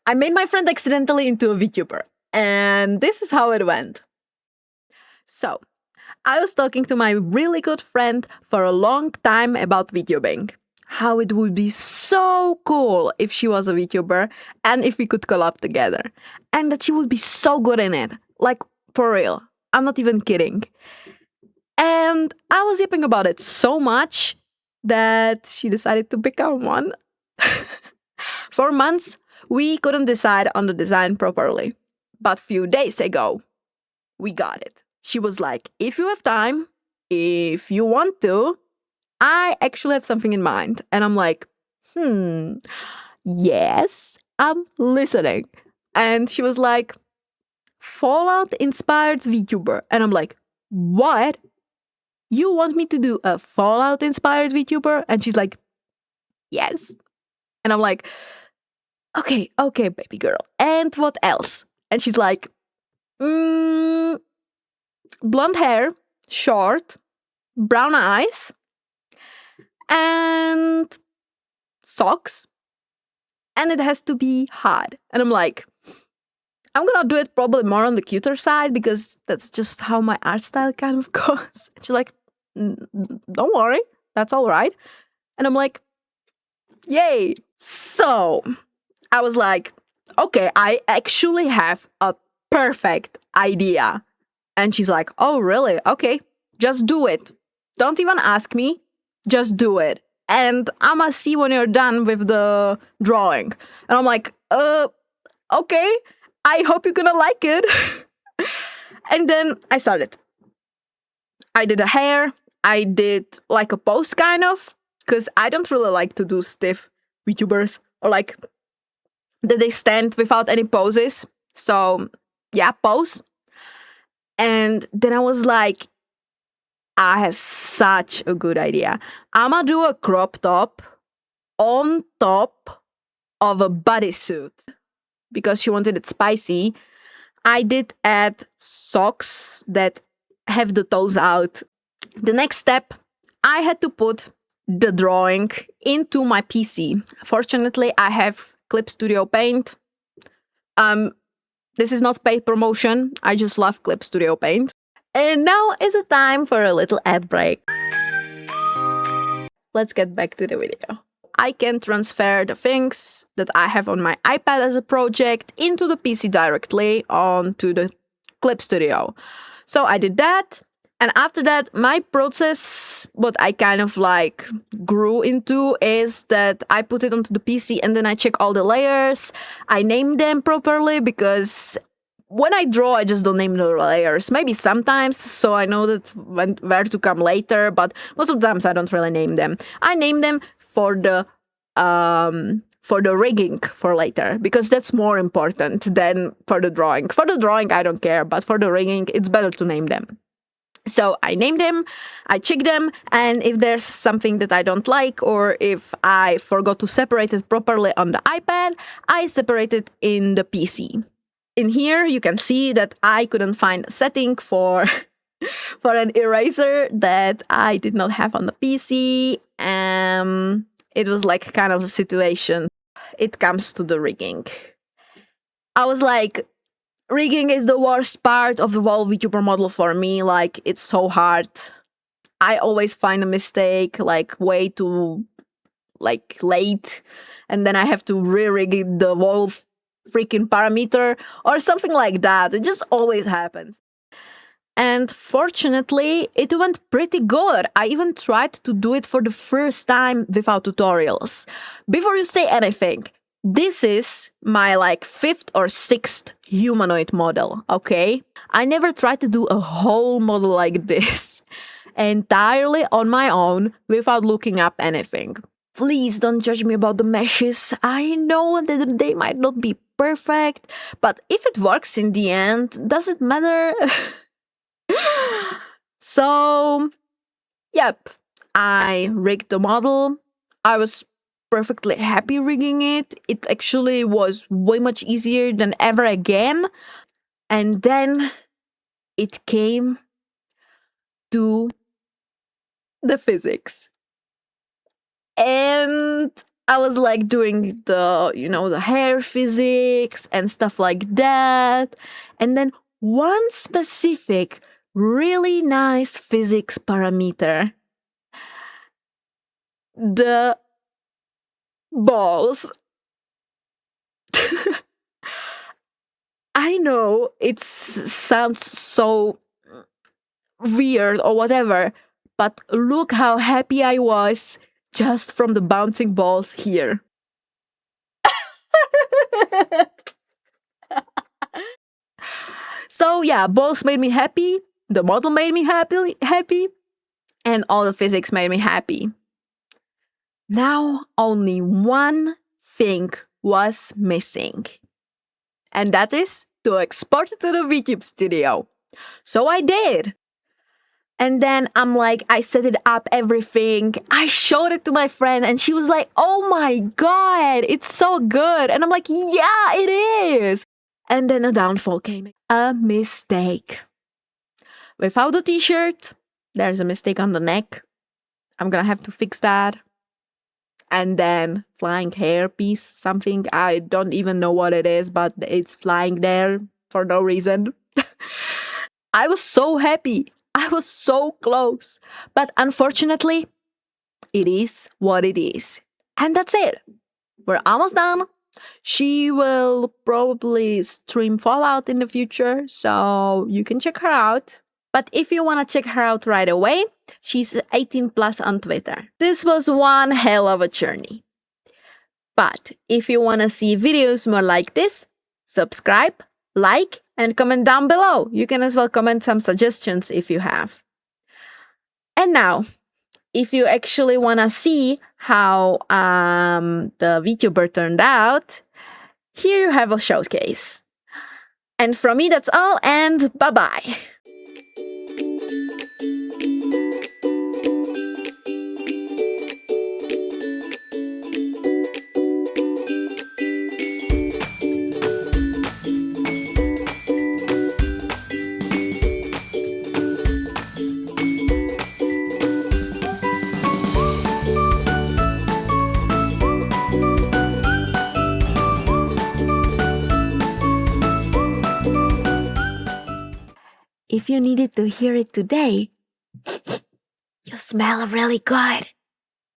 I made my friend accidentally into a VTuber. And this is how it went. So, I was talking to my really good friend for a long time about VTubing. How it would be so cool if she was a VTuber and if we could collab together. And that she would be so good in it. Like, for real. I'm not even kidding. And I was yipping about it so much that she decided to become one. For months, we couldn't decide on the design properly. But few days ago, we got it. She was like, if you have time, if you want to, I actually have something in mind. And I'm like, yes, I'm listening. And she was like, Fallout inspired VTuber. And I'm like, what? You want me to do a Fallout inspired VTuber? And she's like, yes. And I'm like, okay, baby girl. And what else? And she's like, blonde hair, short, brown eyes, and socks. And it has to be hot. And I'm like, I'm gonna do it probably more on the cuter side because that's just how my art style kind of goes. And she's like, don't worry, that's all right. And I'm like, yay. So I was like, okay, I actually have a perfect idea. And she's like, oh, really? Okay, just do it. Don't even ask me. Just do it. And I'ma see when you're done with the drawing. And I'm like, okay. I hope you're gonna like it. And then I started. I did a hair. I did like a pose kind of. Because I don't really like to do stiff VTubers. Or like that they stand without any poses. So yeah, pose. And then I was like, I have such a good idea. I'ma do a crop top on top of a bodysuit. Because she wanted it spicy, I did add socks that have the toes out. The next step, I had to put the drawing into my PC. Fortunately, I have Clip Studio Paint. This is not paid promotion. I just love Clip Studio Paint. And now is the time for a little ad break. Let's get back to the video. I can transfer the things that I have on my iPad as a project into the PC directly onto the Clip Studio. So I did that. And after that, my process, what I kind of like grew into is that I put it onto the PC and then I check all the layers. I name them properly because when I draw, I just don't name the layers. Maybe sometimes, so I know that where to come later, but most of the times I don't really name them. I name them for the rigging for later, because that's more important than for the drawing. For the drawing, I don't care, but for the rigging, it's better to name them. So I name them, I check them, and if there's something that I don't like, or if I forgot to separate it properly on the iPad, I separate it in the PC. In here, you can see that I couldn't find a setting for an eraser that I did not have on the PC. It was like kind of a situation. It comes to the rigging. I was like, rigging is the worst part of the whole VTuber model for me. Like, it's so hard. I always find a mistake, like, way too, like, late. And then I have to re-rig the whole freaking parameter or something like that. It just always happens. And fortunately, it went pretty good. I even tried to do it for the first time without tutorials. Before you say anything, this is my like 5th or 6th humanoid model, okay? I never tried to do a whole model like this entirely on my own without looking up anything. Please don't judge me about the meshes. I know that they might not be perfect, but if it works in the end, does it matter? So, yep, I rigged the model. I was perfectly happy rigging it. It actually was way much easier than ever again. And then it came to the physics. And I was like doing the hair physics and stuff like that. And then one specific, really nice physics parameter, the balls. I know it sounds so weird or whatever, but look how happy I was just from the bouncing balls here. So yeah, balls made me happy, the model made me happy, and all the physics made me happy. Now only one thing was missing, and that is to export it to the VTube studio. So I did. And then I'm like, I set it up, everything. I showed it to my friend, and she was like, oh my God, it's so good. And I'm like, yeah, it is. And then a downfall came. A mistake. Without the t shirt, there's a mistake on the neck. I'm gonna have to fix that. And then flying hair piece, something. I don't even know what it is, but it's flying there for no reason. I was so happy. I was so close. But unfortunately, it is what it is. And that's it. We're almost done. She will probably stream Fallout in the future, so you can check her out. But if you want to check her out right away, she's 18 plus on Twitter. This was one hell of a journey. But if you want to see videos more like this, subscribe, like, and comment down below. You can as well comment some suggestions if you have. And now, if you actually want to see how the VTuber turned out, here you have a showcase. And from me, that's all, and bye-bye. If you needed to hear it today, you smell really good.